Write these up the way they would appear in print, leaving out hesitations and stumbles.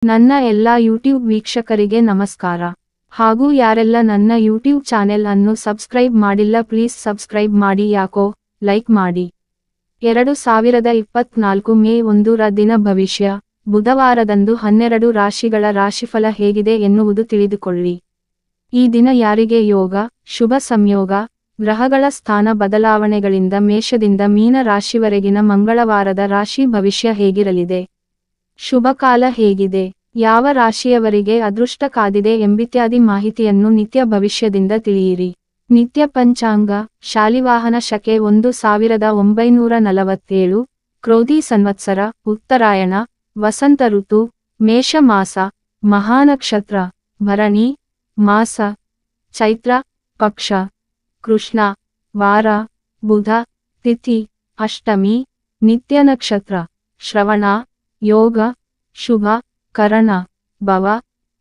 ನನ್ನ ಎಲ್ಲಾ ಯೂಟ್ಯೂಬ್ ವೀಕ್ಷಕರಿಗೆ ನಮಸ್ಕಾರ. ಹಾಗೂ ಯಾರೆಲ್ಲ ನನ್ನ ಯೂಟ್ಯೂಬ್ ಚಾನೆಲ್ ಅನ್ನು ಸಬ್ಸ್ಕ್ರೈಬ್ ಮಾಡಿಲ್ಲ ಪ್ಲೀಸ್ ಸಬ್ಸ್ಕ್ರೈಬ್ ಮಾಡಿ ಯಾಕೋ ಲೈಕ್ ಮಾಡಿ. 2024 ಮೇ 1ರ ದಿನ ಭವಿಷ್ಯ ಬುಧವಾರದಂದು 12 ರಾಶಿಗಳ ರಾಶಿಫಲ ಹೇಗಿದೆ ಎನ್ನುವುದು ತಿಳಿದುಕೊಳ್ಳಿ. ಈ ದಿನ ಯಾರಿಗೆ ಯೋಗ, ಶುಭ ಸಂಯೋಗ, ಗ್ರಹಗಳ ಸ್ಥಾನ ಬದಲಾವಣೆಗಳಿಂದ ಮೇಷದಿಂದ ಮೀನ ರಾಶಿವರೆಗಿನ ಮಂಗಳವಾರದ ರಾಶಿ ಭವಿಷ್ಯ ಹೇಗಿರಲಿದೆ, ಶುಭಕಾಲ ಹೇಗಿದೆ, ಯಾವ ರಾಶಿಯವರಿಗೆ ಅದೃಷ್ಟ ಕಾದಿದೆ ಎಂಬಿತ್ಯಾದಿ ಮಾಹಿತಿಯನ್ನು ನಿತ್ಯ ಭವಿಷ್ಯದಿಂದ ತಿಳಿಯಿರಿ. ನಿತ್ಯ ಪಂಚಾಂಗ ಶಾಲಿವಾಹನ ಶಕೆ 1947 ಕ್ರೋಧಿ ಸಂವತ್ಸರ ಉತ್ತರಾಯಣ ವಸಂತ ಋತು ಮೇಷ ಮಾಸ ಮಹಾನಕ್ಷತ್ರ ಭರಣಿ ಮಾಸ ಚೈತ್ರ ಪಕ್ಷ ಕೃಷ್ಣ ವಾರ ಬುಧ ತಿಥಿ ಅಷ್ಟಮಿ ನಿತ್ಯ ನಕ್ಷತ್ರ ಶ್ರವಣ ಯೋಗ ಶುಭ ಕರಣ ಭವ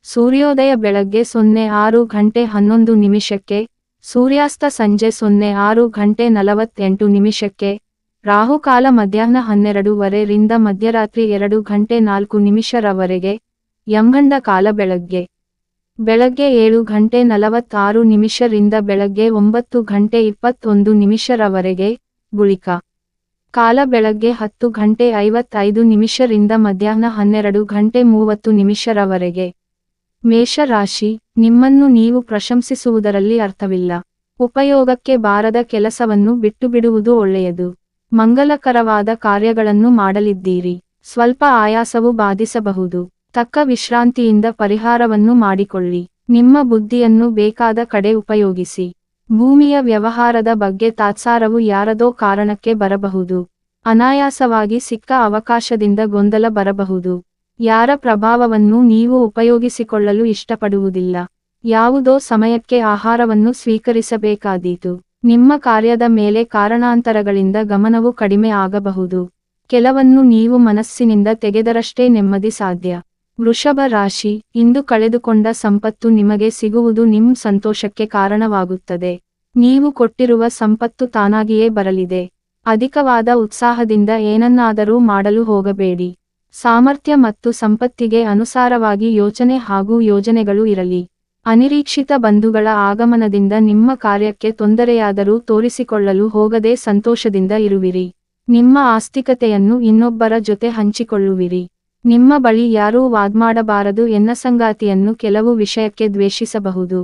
ಸೂರ್ಯೋದಯ ಬೆಳಗ್ಗೆ 06:11 ಸೂರ್ಯಾಸ್ತ ಸಂಜೆ 06:48 ರಾಹುಕಾಲ ಮಧ್ಯಾಹ್ನ 12 ರಿಂದ ಮಧ್ಯರಾತ್ರಿ 2:04 ಯಮಗಂಡ ಕಾಲ ಬೆಳಗ್ಗೆ 7:46 ರಿಂದ ಬೆಳಗ್ಗೆ 9:21 ಗುಳಿಕ ಕಾಲ ಬೆಳಗ್ಗೆ 10:55 ರಿಂದ ಮಧ್ಯಾಹ್ನ 12:30 ಮೇಷರಾಶಿ, ನಿಮ್ಮನ್ನು ನೀವು ಪ್ರಶಂಸಿಸುವುದರಲ್ಲಿ ಅರ್ಥವಿಲ್ಲ. ಉಪಯೋಗಕ್ಕೆ ಬಾರದ ಕೆಲಸವನ್ನು ಬಿಟ್ಟುಬಿಡುವುದು ಒಳ್ಳೆಯದು. ಮಂಗಲಕರವಾದ ಕಾರ್ಯಗಳನ್ನು ಮಾಡಲಿದ್ದೀರಿ. ಸ್ವಲ್ಪ ಆಯಾಸವು ಬಾಧಿಸಬಹುದು. ತಕ್ಕ ವಿಶ್ರಾಂತಿಯಿಂದ ಪರಿಹಾರವನ್ನು ಮಾಡಿಕೊಳ್ಳಿ. ನಿಮ್ಮ ಬುದ್ಧಿಯನ್ನು ಬೇಕಾದ ಕಡೆ ಉಪಯೋಗಿಸಿ. ಭೂಮಿಯ ವ್ಯವಹಾರದ ಬಗ್ಗೆ ತಾತ್ಸಾರವು ಯಾರದೋ ಕಾರಣಕ್ಕೆ ಬರಬಹುದು. ಅನಾಯಾಸವಾಗಿ ಸಿಕ್ಕ ಅವಕಾಶದಿಂದ ಗೊಂದಲ ಬರಬಹುದು. ಯಾರ ಪ್ರಭಾವವನ್ನು ನೀವು ಉಪಯೋಗಿಸಿಕೊಳ್ಳಲು ಇಷ್ಟಪಡುವುದಿಲ್ಲ. ಯಾವುದೋ ಸಮಯಕ್ಕೆ ಆಹಾರವನ್ನು ಸ್ವೀಕರಿಸಬೇಕಾದೀತು. ನಿಮ್ಮ ಕಾರ್ಯದ ಮೇಲೆ ಕಾರಣಾಂತರಗಳಿಂದ ಗಮನವು ಕಡಿಮೆ ಆಗಬಹುದು. ಕೆಲವನ್ನು ನೀವು ಮನಸ್ಸಿನಿಂದ ತೆಗೆದರಷ್ಟೇ ನೆಮ್ಮದಿ ಸಾಧ್ಯ. ವೃಷಭ ರಾಶಿ, ಇಂದು ಕಳೆದುಕೊಂಡ ಸಂಪತ್ತು ನಿಮಗೆ ಸಿಗುವುದು ನಿಮ್ಮ ಸಂತೋಷಕ್ಕೆ ಕಾರಣವಾಗುತ್ತದೆ. ನೀವು ಕೊಟ್ಟಿರುವ ಸಂಪತ್ತು ತಾನಾಗಿಯೇ ಬರಲಿದೆ. ಅಧಿಕವಾದ ಉತ್ಸಾಹದಿಂದ ಏನನ್ನಾದರೂ ಮಾಡಲು ಹೋಗಬೇಡಿ. ಸಾಮರ್ಥ್ಯ ಮತ್ತು ಸಂಪತ್ತಿಗೆ ಅನುಸಾರವಾಗಿ ಯೋಚನೆ ಹಾಗೂ ಯೋಜನೆಗಳು ಇರಲಿ. ಅನಿರೀಕ್ಷಿತ ಬಂಧುಗಳ ಆಗಮನದಿಂದ ನಿಮ್ಮ ಕಾರ್ಯಕ್ಕೆ ತೊಂದರೆಯಾದರೂ ತೋರಿಸಿಕೊಳ್ಳಲು ಹೋಗದೆ ಸಂತೋಷದಿಂದ ಇರುವಿರಿ. ನಿಮ್ಮ ಆಸ್ತಿಕತೆಯನ್ನು ಇನ್ನೊಬ್ಬರ ಜೊತೆ ಹಂಚಿಕೊಳ್ಳುವಿರಿ. ನಿಮ್ಮ ಬಳಿ ಯಾರೂ ವಾದ್ಮಾಡಬಾರದು ಎನ್ನ ಸಂಗಾತಿಯನ್ನು ಕೆಲವು ವಿಷಯಕ್ಕೆ ದ್ವೇಷಿಸಬಹುದು.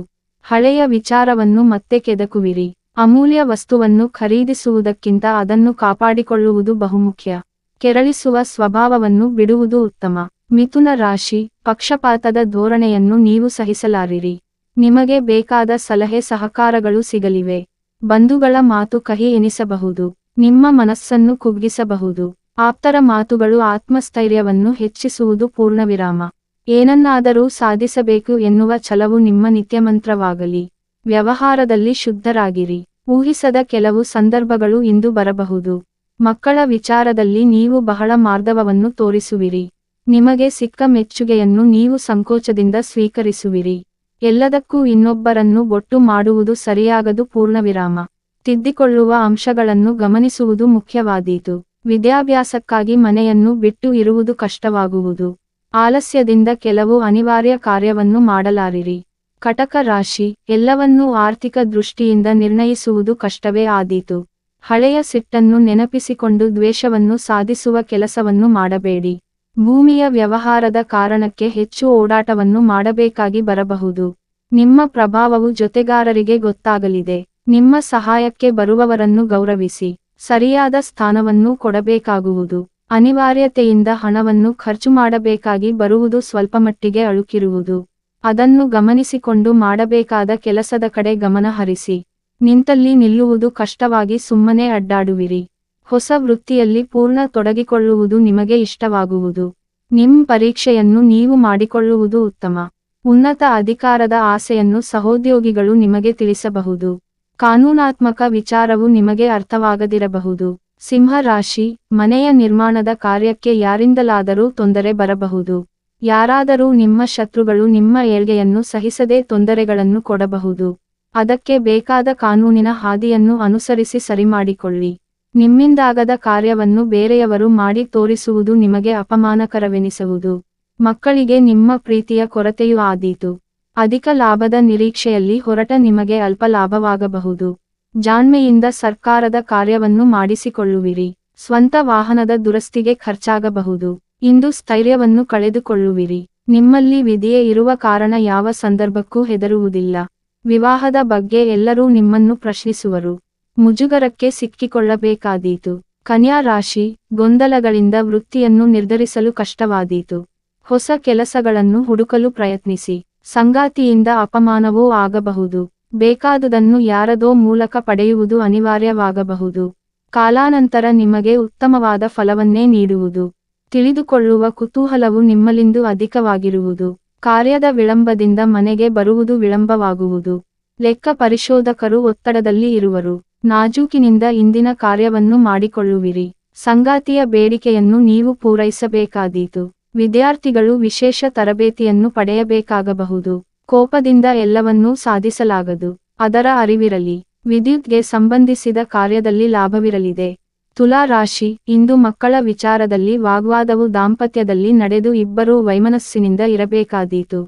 ಹಳೆಯ ವಿಚಾರವನ್ನು ಮತ್ತೆ ಕೆದಕುವಿರಿ. ಅಮೂಲ್ಯ ವಸ್ತುವನ್ನು ಖರೀದಿಸುವುದಕ್ಕಿಂತ ಅದನ್ನು ಕಾಪಾಡಿಕೊಳ್ಳುವುದು ಬಹುಮುಖ್ಯ. ಕೆರಳಿಸುವ ಸ್ವಭಾವವನ್ನು ಬಿಡುವುದು ಉತ್ತಮ. ಮಿಥುನ ರಾಶಿ, ಪಕ್ಷಪಾತದ ಧೋರಣೆಯನ್ನು ನೀವು ಸಹಿಸಲಾರಿರಿ. ನಿಮಗೆ ಬೇಕಾದ ಸಲಹೆ ಸಹಕಾರಗಳು ಸಿಗಲಿವೆ. ಬಂಧುಗಳ ಮಾತು ಕಹಿ ಎನಿಸಬಹುದು. ನಿಮ್ಮ ಮನಸ್ಸನ್ನು ಕುಗ್ಗಿಸಬಹುದು. ಆಪ್ತರ ಮಾತುಗಳು ಆತ್ಮಸ್ಥೈರ್ಯವನ್ನು ಹೆಚ್ಚಿಸುವುದು ಪೂರ್ಣವಿರಾಮ. ಏನನ್ನಾದರೂ ಸಾಧಿಸಬೇಕು ಎನ್ನುವ ಛಲವು ನಿಮ್ಮ ನಿತ್ಯಮಂತ್ರವಾಗಲಿ. ವ್ಯವಹಾರದಲ್ಲಿ ಶುದ್ಧರಾಗಿರಿ. ಊಹಿಸದ ಕೆಲವು ಸಂದರ್ಭಗಳು ಇಂದು ಬರಬಹುದು. ಮಕ್ಕಳ ವಿಚಾರದಲ್ಲಿ ನೀವು ಬಹಳ ಮಾರ್ದವವನ್ನು ತೋರಿಸುವಿರಿ. ನಿಮಗೆ ಸಿಕ್ಕ ಮೆಚ್ಚುಗೆಯನ್ನು ನೀವು ಸಂಕೋಚದಿಂದ ಸ್ವೀಕರಿಸುವಿರಿ. ಎಲ್ಲದಕ್ಕೂ ಇನ್ನೊಬ್ಬರನ್ನು ಬೊಟ್ಟು ಮಾಡುವುದು ಸರಿಯಾಗದು. ಪೂರ್ಣವಿರಾಮ. ತಿದ್ದಿಕೊಳ್ಳುವ ಅಂಶಗಳನ್ನು ಗಮನಿಸುವುದು ಮುಖ್ಯವಾದೀತು. ವಿದ್ಯಾಭ್ಯಾಸಕ್ಕಾಗಿ ಮನೆಯನ್ನು ಬಿಟ್ಟು ಇರುವುದು ಕಷ್ಟವಾಗುವುದು. ಆಲಸ್ಯದಿಂದ ಕೆಲವು ಅನಿವಾರ್ಯ ಕಾರ್ಯವನ್ನು ಮಾಡಲಾರಿರಿ. ಕಟಕ ರಾಶಿ, ಎಲ್ಲವನ್ನೂ ಆರ್ಥಿಕ ದೃಷ್ಟಿಯಿಂದ ನಿರ್ಣಯಿಸುವುದು ಕಷ್ಟವೇ ಆದೀತು. ಹಳೆಯ ಸಿಟ್ಟನ್ನು ನೆನಪಿಸಿಕೊಂಡು ದ್ವೇಷವನ್ನು ಸಾಧಿಸುವ ಕೆಲಸವನ್ನು ಮಾಡಬೇಡಿ. ಭೂಮಿಯ ವ್ಯವಹಾರದ ಕಾರಣಕ್ಕೆ ಹೆಚ್ಚು ಓಡಾಟವನ್ನು ಮಾಡಬೇಕಾಗಿ ಬರಬಹುದು. ನಿಮ್ಮ ಪ್ರಭಾವವು ಜೊತೆಗಾರರಿಗೆ ಗೊತ್ತಾಗಲಿದೆ. ನಿಮ್ಮ ಸಹಾಯಕ್ಕೆ ಬರುವವರನ್ನು ಗೌರವಿಸಿ. ಸರಿಯಾದ ಸ್ಥಾನವನ್ನು ಕೊಡಬೇಕಾಗುವುದು. ಅನಿವಾರ್ಯತೆಯಿಂದ ಹಣವನ್ನು ಖರ್ಚು ಮಾಡಬೇಕಾಗಿ ಬರುವುದು. ಸ್ವಲ್ಪಮಟ್ಟಿಗೆ ಅಳುಕಿರುವುದು. ಅದನ್ನು ಗಮನಿಸಿಕೊಂಡು ಮಾಡಬೇಕಾದ ಕೆಲಸದ ಕಡೆ ಗಮನ ಹರಿಸಿ. ನಿಂತಲ್ಲಿ ನಿಲ್ಲುವುದು ಕಷ್ಟವಾಗಿ ಸುಮ್ಮನೆ ಅಡ್ಡಾಡುವಿರಿ. ಹೊಸ ವೃತ್ತಿಯಲ್ಲಿ ಪೂರ್ಣ ತೊಡಗಿಕೊಳ್ಳುವುದು ನಿಮಗೆ ಇಷ್ಟವಾಗುವುದು. ನಿಮ್ಮ ಪರೀಕ್ಷೆಯನ್ನು ನೀವು ಮಾಡಿಕೊಳ್ಳುವುದು ಉತ್ತಮ. ಉನ್ನತ ಅಧಿಕಾರದ ಆಸೆಯನ್ನು ಸಹೋದ್ಯೋಗಿಗಳು ನಿಮಗೆ ತಿಳಿಸಬಹುದು. ಕಾನೂನಾತ್ಮಕ ವಿಚಾರವು ನಿಮಗೆ ಅರ್ಥವಾಗದಿರಬಹುದು. ಸಿಂಹ ರಾಶಿ, ಮನೆಯ ನಿರ್ಮಾಣದ ಕಾರ್ಯಕ್ಕೆ ಯಾರಿಂದಲಾದರೂ ತೊಂದರೆ ಬರಬಹುದು. ಯಾರಾದರೂ ನಿಮ್ಮ ಶತ್ರುಗಳು ನಿಮ್ಮ ಏಳ್ಗೆಯನ್ನು ಸಹಿಸದೆ ತೊಂದರೆಗಳನ್ನು ಕೊಡಬಹುದು. ಅದಕ್ಕೆ ಬೇಕಾದ ಕಾನೂನಿನ ಹಾದಿಯನ್ನು ಅನುಸರಿಸಿ ಸರಿಮಾಡಿಕೊಳ್ಳಿ. ನಿಮ್ಮಿಂದಾಗದ ಕಾರ್ಯವನ್ನು ಬೇರೆಯವರು ಮಾಡಿ ತೋರಿಸುವುದು ನಿಮಗೆ ಅಪಮಾನಕರವೆನಿಸುವುದು. ಮಕ್ಕಳಿಗೆ ನಿಮ್ಮ ಪ್ರೀತಿಯ ಕೊರತೆಯೂ ಆದೀತು. ಅಧಿಕ ಲಾಭದ ನಿರೀಕ್ಷೆಯಲ್ಲಿ ಹೊರಟ ನಿಮಗೆ ಅಲ್ಪ ಲಾಭವಾಗಬಹುದು. ಜಾಣ್ಮೆಯಿಂದ ಸರ್ಕಾರದ ಕಾರ್ಯವನ್ನು ಮಾಡಿಸಿಕೊಳ್ಳುವಿರಿ. ಸ್ವಂತ ವಾಹನದ ದುರಸ್ತಿಗೆ ಖರ್ಚಾಗಬಹುದು. ಇಂದು ಸ್ಥೈರ್ಯವನ್ನು ಕಳೆದುಕೊಳ್ಳುವಿರಿ. ನಿಮ್ಮಲ್ಲಿ ವಿಧಿಯೇ ಇರುವ ಕಾರಣ ಯಾವ ಸಂದರ್ಭಕ್ಕೂ ಹೆದರುವುದಿಲ್ಲ. ವಿವಾಹದ ಬಗ್ಗೆ ಎಲ್ಲರೂ ನಿಮ್ಮನ್ನು ಪ್ರಶ್ನಿಸುವರು. ಮುಜುಗರಕ್ಕೆ ಸಿಕ್ಕಿಕೊಳ್ಳಬೇಕಾದೀತು. ಕನ್ಯಾ ರಾಶಿ, ಗೊಂದಲಗಳಿಂದ ವೃತ್ತಿಯನ್ನು ನಿರ್ಧರಿಸಲು ಕಷ್ಟವಾದೀತು. ಹೊಸ ಕೆಲಸಗಳನ್ನು ಹುಡುಕಲು ಪ್ರಯತ್ನಿಸಿ. ಸಂಗಾತಿಯಿಂದ ಅಪಮಾನವೂ ಆಗಬಹುದು. ಬೇಕಾದುದನ್ನು ಯಾರದೋ ಮೂಲಕ ಪಡೆಯುವುದು ಅನಿವಾರ್ಯವಾಗಬಹುದು. ಕಾಲಾನಂತರ ನಿಮಗೆ ಉತ್ತಮವಾದ ಫಲವನ್ನೇ ನೀಡುವುದು. ತಿಳಿದುಕೊಳ್ಳುವ ಕುತೂಹಲವು ನಿಮ್ಮಲ್ಲಿಂದು ಅಧಿಕವಾಗಿರುವುದು. ಕಾರ್ಯದ ವಿಳಂಬದಿಂದ ಮನೆಗೆ ಬರುವುದು ವಿಳಂಬವಾಗುವುದು. ಲೆಕ್ಕ ಪರಿಶೋಧಕರು ಒತ್ತಡದಲ್ಲಿ ಇರುವರು. ನಾಜೂಕಿನಿಂದ ಇಂದಿನ ಕಾರ್ಯವನ್ನು ಮಾಡಿಕೊಳ್ಳುವಿರಿ. ಸಂಗಾತಿಯ ಬೇಡಿಕೆಯನ್ನು ನೀವು ಪೂರೈಸಬೇಕಾದೀತು. ವಿದ್ಯಾರ್ಥಿಗಳು ವಿಶೇಷ ತರಬೇತಿಯನ್ನು ಪಡೆಯಬೇಕಾಗಬಹುದು. ಕೋಪದಿಂದ ಎಲ್ಲವನ್ನೂ ಸಾಧಿಸಲಾಗದು. ಅದರ ಅರಿವಿರಲಿ. ವಿದ್ಯುತ್ಗೆ ಸಂಬಂಧಿಸಿದ ಕಾರ್ಯದಲ್ಲಿ ಲಾಭವಿರಲಿದೆ. ತುಲಾ ರಾಶಿ, ಇಂದು ಮಕ್ಕಳ ವಿಚಾರದಲ್ಲಿ ವಾಗ್ವಾದವು ದಾಂಪತ್ಯದಲ್ಲಿ ನಡೆದು ಇಬ್ಬರೂ ವೈಮನಸ್ಸಿನಿಂದ ಇರಬೇಕಾದೀತು.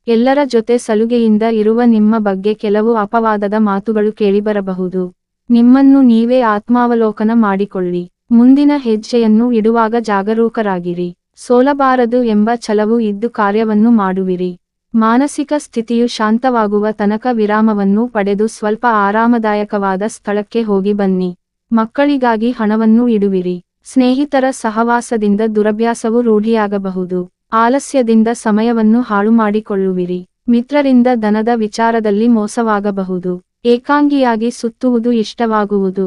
ಎಲ್ಲರ ಜೊತೆ ಸಲುಗೆಯಿಂದ ಇರುವ ನಿಮ್ಮ ಬಗ್ಗೆ ಕೆಲವು ಅಪವಾದದ ಮಾತುಗಳು ಕೇಳಿಬರಬಹುದು. ನಿಮ್ಮನ್ನು ನೀವೇ ಆತ್ಮಾವಲೋಕನ ಮಾಡಿಕೊಳ್ಳಿ. ಮುಂದಿನ ಹೆಜ್ಜೆಯನ್ನು ಇಡುವಾಗ ಜಾಗರೂಕರಾಗಿರಿ. ಸೋಲಬಾರದು ಎಂಬ ಛಲವು ಇದ್ದು ಕಾರ್ಯವನ್ನು ಮಾಡುವಿರಿ. ಮಾನಸಿಕ ಸ್ಥಿತಿಯು ಶಾಂತವಾಗುವ ತನಕ ವಿರಾಮವನ್ನು ಪಡೆದು ಸ್ವಲ್ಪ ಆರಾಮದಾಯಕವಾದ ಸ್ಥಳಕ್ಕೆ ಹೋಗಿ ಬನ್ನಿ. ಮಕ್ಕಳಿಗಾಗಿ ಹಣವನ್ನು ಇಡುವಿರಿ. ಸ್ನೇಹಿತರ ಸಹವಾಸದಿಂದ ದುರಭ್ಯಾಸವು ರೂಢಿಯಾಗಬಹುದು. ಆಲಸ್ಯದಿಂದ ಸಮಯವನ್ನು ಹಾಳು ಮಾಡಿಕೊಳ್ಳುವಿರಿ. ಮಿತ್ರರಿಂದ ಧನದ ವಿಚಾರದಲ್ಲಿ ಮೋಸವಾಗಬಹುದು. ಏಕಾಂಗಿಯಾಗಿ ಸುತ್ತುವುದು ಇಷ್ಟವಾಗುವುದು.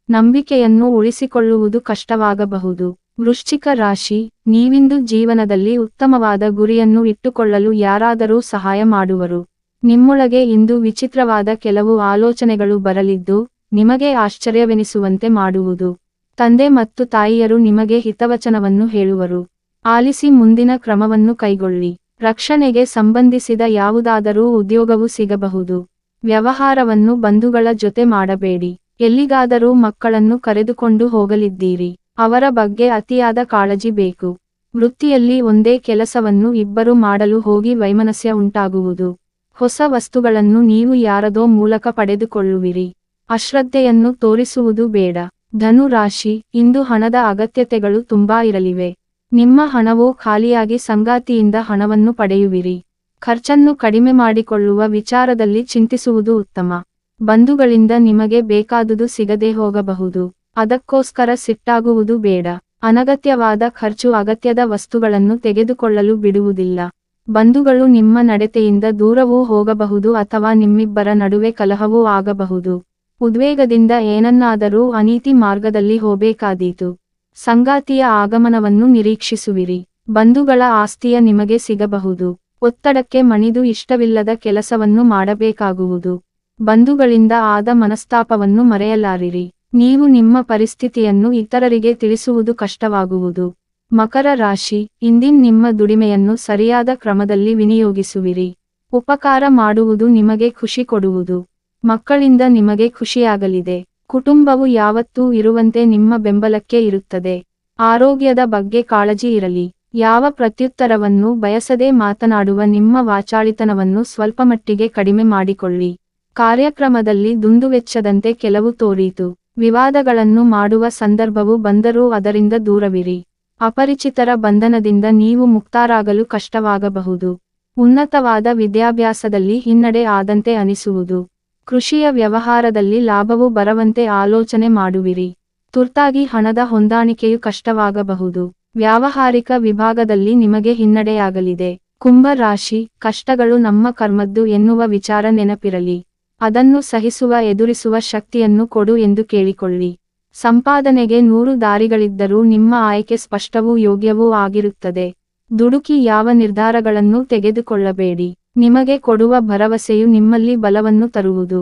ನಂಬಿಕೆಯನ್ನು ಉಳಿಸಿಕೊಳ್ಳುವುದು ಕಷ್ಟವಾಗಬಹುದು. ವೃಶ್ಚಿಕ ರಾಶಿ, ನೀವಿಂದು ಜೀವನದಲ್ಲಿ ಉತ್ತಮವಾದ ಗುರಿಯನ್ನು ಇಟ್ಟುಕೊಳ್ಳಲು ಯಾರಾದರೂ ಸಹಾಯ ಮಾಡುವರು. ನಿಮ್ಮೊಳಗೆ ಇಂದು ವಿಚಿತ್ರವಾದ ಕೆಲವು ಆಲೋಚನೆಗಳು ಬರಲಿದ್ದು, ನಿಮಗೆ ಆಶ್ಚರ್ಯವೆನಿಸುವಂತೆ ಮಾಡುವುದು. ತಂದೆ ಮತ್ತು ತಾಯಿಯರು ನಿಮಗೆ ಹಿತವಚನವನ್ನು ಹೇಳುವರು. ಆಲಿಸಿ ಮುಂದಿನ ಕ್ರಮವನ್ನು ಕೈಗೊಳ್ಳಿ. ರಕ್ಷಣೆಗೆ ಸಂಬಂಧಿಸಿದ ಯಾವುದಾದರೂ ಉದ್ಯೋಗವು ಸಿಗಬಹುದು. ವ್ಯವಹಾರವನ್ನು ಬಂಧುಗಳ ಜೊತೆ ಮಾಡಬೇಡಿ. ಎಲ್ಲಿಗಾದರೂ ಮಕ್ಕಳನ್ನು ಕರೆದುಕೊಂಡು ಹೋಗಲಿದ್ದೀರಿ. ಅವರ ಬಗ್ಗೆ ಅತಿಯಾದ ಕಾಳಜಿ ಬೇಕು. ವೃತ್ತಿಯಲ್ಲಿ ಒಂದೇ ಕೆಲಸವನ್ನು ಇಬ್ಬರು ಮಾಡಲು ಹೋಗಿ ವೈಮನಸ್ಯ ಉಂಟಾಗುವುದು. ಹೊಸ ವಸ್ತುಗಳನ್ನು ನೀವು ಯಾರದೋ ಮೂಲಕ ಪಡೆದುಕೊಳ್ಳುವಿರಿ. ಅಶ್ರದ್ಧೆಯನ್ನು ತೋರಿಸುವುದು ಬೇಡ. ಧನು ರಾಶಿ, ಇಂದು ಹಣದ ಅಗತ್ಯತೆಗಳು ತುಂಬಾ ಇರಲಿವೆ. ನಿಮ್ಮ ಹಣವು ಖಾಲಿಯಾಗಿ ಸಂಗಾತಿಯಿಂದ ಹಣವನ್ನು ಪಡೆಯುವಿರಿ. ಖರ್ಚನ್ನು ಕಡಿಮೆ ಮಾಡಿಕೊಳ್ಳುವ ವಿಚಾರದಲ್ಲಿ ಚಿಂತಿಸುವುದು ಉತ್ತಮ. ಬಂಧುಗಳಿಂದ ನಿಮಗೆ ಬೇಕಾದುದು ಸಿಗದೆ ಹೋಗಬಹುದು. ಅದಕ್ಕೋಸ್ಕರ ಸಿಟ್ಟಾಗುವುದು ಬೇಡ. ಅನಗತ್ಯವಾದ ಖರ್ಚು ಅಗತ್ಯದ ವಸ್ತುಗಳನ್ನು ತೆಗೆದುಕೊಳ್ಳಲು ಬಿಡುವುದಿಲ್ಲ. ಬಂಧುಗಳು ನಿಮ್ಮ ನಡತೆಯಿಂದ ದೂರವೂ ಹೋಗಬಹುದು ಅಥವಾ ನಿಮ್ಮಿಬ್ಬರ ನಡುವೆ ಕಲಹವೂ ಆಗಬಹುದು. ಉದ್ವೇಗದಿಂದ ಏನನ್ನಾದರೂ ಅನೀತಿ ಮಾರ್ಗದಲ್ಲಿ ಹೋಗಬೇಕಾದೀತು. ಸಂಗಾತಿಯ ಆಗಮನವನ್ನು ನಿರೀಕ್ಷಿಸುವಿರಿ. ಬಂಧುಗಳ ಆಸ್ತಿಯ ನಿಮಗೆ ಸಿಗಬಹುದು. ಒತ್ತಡಕ್ಕೆ ಮಣಿದು ಇಷ್ಟವಿಲ್ಲದ ಕೆಲಸವನ್ನು ಮಾಡಬೇಕಾಗುವುದು. ಬಂಧುಗಳಿಂದ ಆದ ಮನಸ್ತಾಪವನ್ನು ಮರೆಯಲಾರಿರಿ. ನೀವು ನಿಮ್ಮ ಪರಿಸ್ಥಿತಿಯನ್ನು ಇತರರಿಗೆ ತಿಳಿಸುವುದು ಕಷ್ಟವಾಗುವುದು. ಮಕರ ರಾಶಿ, ಇಂದಿನ ನಿಮ್ಮ ದುಡಿಮೆಯನ್ನು ಸರಿಯಾದ ಕ್ರಮದಲ್ಲಿ ವಿನಿಯೋಗಿಸುವಿರಿ. ಉಪಕಾರ ಮಾಡುವುದು ನಿಮಗೆ ಖುಷಿ ಕೊಡುವುದು. ಮಕ್ಕಳಿಂದ ನಿಮಗೆ ಖುಷಿಯಾಗಲಿದೆ. ಕುಟುಂಬವು ಯಾವತ್ತೂ ಇರುವಂತೆ ನಿಮ್ಮ ಬೆಂಬಲಕ್ಕೆ ಇರುತ್ತದೆ. ಆರೋಗ್ಯದ ಬಗ್ಗೆ ಕಾಳಜಿ ಇರಲಿ. ಯಾವ ಪ್ರತ್ಯುತ್ತರವನ್ನು ಬಯಸದೆ ಮಾತನಾಡುವ ನಿಮ್ಮ ವಾಚಾಳಿತನವನ್ನು ಸ್ವಲ್ಪಮಟ್ಟಿಗೆ ಕಡಿಮೆ ಮಾಡಿಕೊಳ್ಳಿ. ಕಾರ್ಯಕ್ರಮದಲ್ಲಿ ದುಂದುವೆಚ್ಚದಂತೆ ಕೆಲವು ತೋರೀತು. ವಿವಾದಗಳನ್ನು ಮಾಡುವ ಸಂದರ್ಭವು ಬಂದರೂ ಅದರಿಂದ ದೂರವಿರಿ. ಅಪರಿಚಿತರ ಬಂಧನದಿಂದ ನೀವು ಮುಕ್ತರಾಗಲು ಕಷ್ಟವಾಗಬಹುದು. ಉನ್ನತವಾದ ವಿದ್ಯಾಭ್ಯಾಸದಲ್ಲಿ ಹಿನ್ನಡೆ ಆದಂತೆ ಅನಿಸುವುದು. ಕೃಷಿಯ ವ್ಯವಹಾರದಲ್ಲಿ ಲಾಭವು ಬರುವಂತೆ ಆಲೋಚನೆ ಮಾಡುವಿರಿ. ತುರ್ತಾಗಿ ಹಣದ ಹೊಂದಾಣಿಕೆಯು ಕಷ್ಟವಾಗಬಹುದು. ವ್ಯಾವಹಾರಿಕ ವಿಭಾಗದಲ್ಲಿ ನಿಮಗೆ ಹಿನ್ನಡೆಯಾಗಲಿದೆ. ಕುಂಭ ರಾಶಿ, ಕಷ್ಟಗಳು ನಮ್ಮ ಕರ್ಮದ್ದು ಎನ್ನುವ ವಿಚಾರ ನೆನಪಿರಲಿ. ಅದನ್ನು ಸಹಿಸುವ ಎದುರಿಸುವ ಶಕ್ತಿಯನ್ನು ಕೊಡು ಎಂದು ಕೇಳಿಕೊಳ್ಳಿ. ಸಂಪಾದನೆಗೆ 100 ದಾರಿಗಳಿದ್ದರೂ ನಿಮ್ಮ ಆಯ್ಕೆ ಸ್ಪಷ್ಟವೂ ಯೋಗ್ಯವೂ ಆಗಿರುತ್ತದೆ. ದುಡುಕಿ ಯಾವ ನಿರ್ಧಾರಗಳನ್ನು ತೆಗೆದುಕೊಳ್ಳಬೇಡಿ. ನಿಮಗೆ ಕೊಡುವ ಭರವಸೆಯು ನಿಮ್ಮಲ್ಲಿ ಬಲವನ್ನು ತರುವುದು.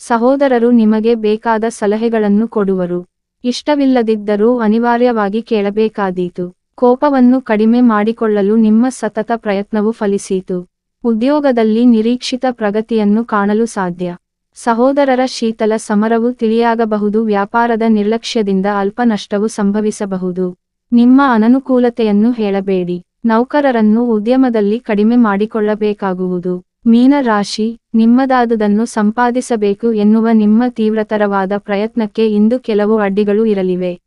ಸಹೋದರರು ನಿಮಗೆ ಬೇಕಾದ ಸಲಹೆಗಳನ್ನು ಕೊಡುವರು. ಇಷ್ಟವಿಲ್ಲದಿದ್ದರೂ ಅನಿವಾರ್ಯವಾಗಿ ಕೇಳಬೇಕಾದೀತು. ಕೋಪವನ್ನು ಕಡಿಮೆ ಮಾಡಿಕೊಳ್ಳಲು ನಿಮ್ಮ ಸತತ ಪ್ರಯತ್ನವು ಫಲಿಸಿತು. ಉದ್ಯೋಗದಲ್ಲಿ ನಿರೀಕ್ಷಿತ ಪ್ರಗತಿಯನ್ನು ಕಾಣಲು ಸಾಧ್ಯ. ಸಹೋದರರ ಶೀತಲ ಸಮರವು ತಿಳಿಯಾಗಬಹುದು. ವ್ಯಾಪಾರದ ನಿರ್ಲಕ್ಷ್ಯದಿಂದ ಅಲ್ಪ ನಷ್ಟವು ಸಂಭವಿಸಬಹುದು. ನಿಮ್ಮ ಅನನುಕೂಲತೆಯನ್ನು ಹೇಳಬೇಡಿ. ನೌಕರರನ್ನು ಉದ್ಯಮದಲ್ಲಿ ಕಡಿಮೆ ಮಾಡಿಕೊಳ್ಳಬೇಕಾಗುವುದು. ಮೀನ ರಾಶಿ, ನಿಮ್ಮದಾದುದನ್ನು ಸಂಪಾದಿಸಬೇಕು ಎನ್ನುವ ನಿಮ್ಮ ತೀವ್ರತರವಾದ ಪ್ರಯತ್ನಕ್ಕೆ ಇಂದು ಕೆಲವು ಅಡ್ಡಿಗಳು ಇರಲಿವೆ.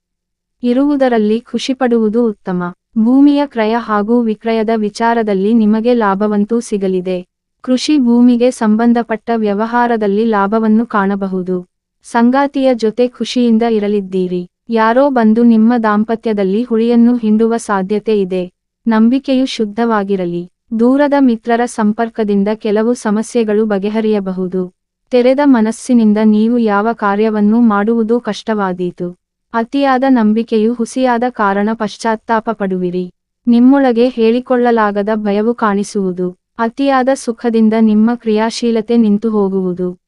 ಇರುವುದರಲ್ಲಿ ಖುಷಿಪಡುವುದು ಉತ್ತಮ. ಭೂಮಿಯ ಕ್ರಯ ಹಾಗೂ ವಿಕ್ರಯದ ವಿಚಾರದಲ್ಲಿ ನಿಮಗೆ ಲಾಭವಂತೂ ಸಿಗಲಿದೆ. ಕೃಷಿ ಭೂಮಿಗೆ ಸಂಬಂಧಪಟ್ಟ ವ್ಯವಹಾರದಲ್ಲಿ ಲಾಭವನ್ನು ಕಾಣಬಹುದು. ಸಂಗಾತಿಯ ಜೊತೆ ಖುಷಿಯಿಂದ ಇರಲಿದ್ದೀರಿ. ಯಾರೋ ಬಂದು ನಿಮ್ಮ ದಾಂಪತ್ಯದಲ್ಲಿ ಹುಳಿಯನ್ನು ಹಿಂಡುವ ಸಾಧ್ಯತೆ ಇದೆ. ನಂಬಿಕೆಯು ಶುದ್ಧವಾಗಿರಲಿ. ದೂರದ ಮಿತ್ರರ ಸಂಪರ್ಕದಿಂದ ಕೆಲವು ಸಮಸ್ಯೆಗಳು ಬಗೆಹರಿಯಬಹುದು. ತೆರೆದ ಮನಸ್ಸಿನಿಂದ ನೀವು ಯಾವ ಕಾರ್ಯವನ್ನೂ ಮಾಡುವುದು ಕಷ್ಟವಾದೀತು. ಅತಿಯಾದ ನಂಬಿಕೆಯು ಹುಸಿಯಾದ ಕಾರಣ ಪಶ್ಚಾತ್ತಾಪ ಪಡುವಿರಿ. ನಿಮ್ಮೊಳಗೆ ಹೇಳಿಕೊಳ್ಳಲಾಗದ ಭಯವು ಕಾಣಿಸುವುದು. ಅತಿಯಾದ ಸುಖದಿಂದ ನಿಮ್ಮ ಕ್ರಿಯಾಶೀಲತೆ ನಿಂತು ಹೋಗುವುದು.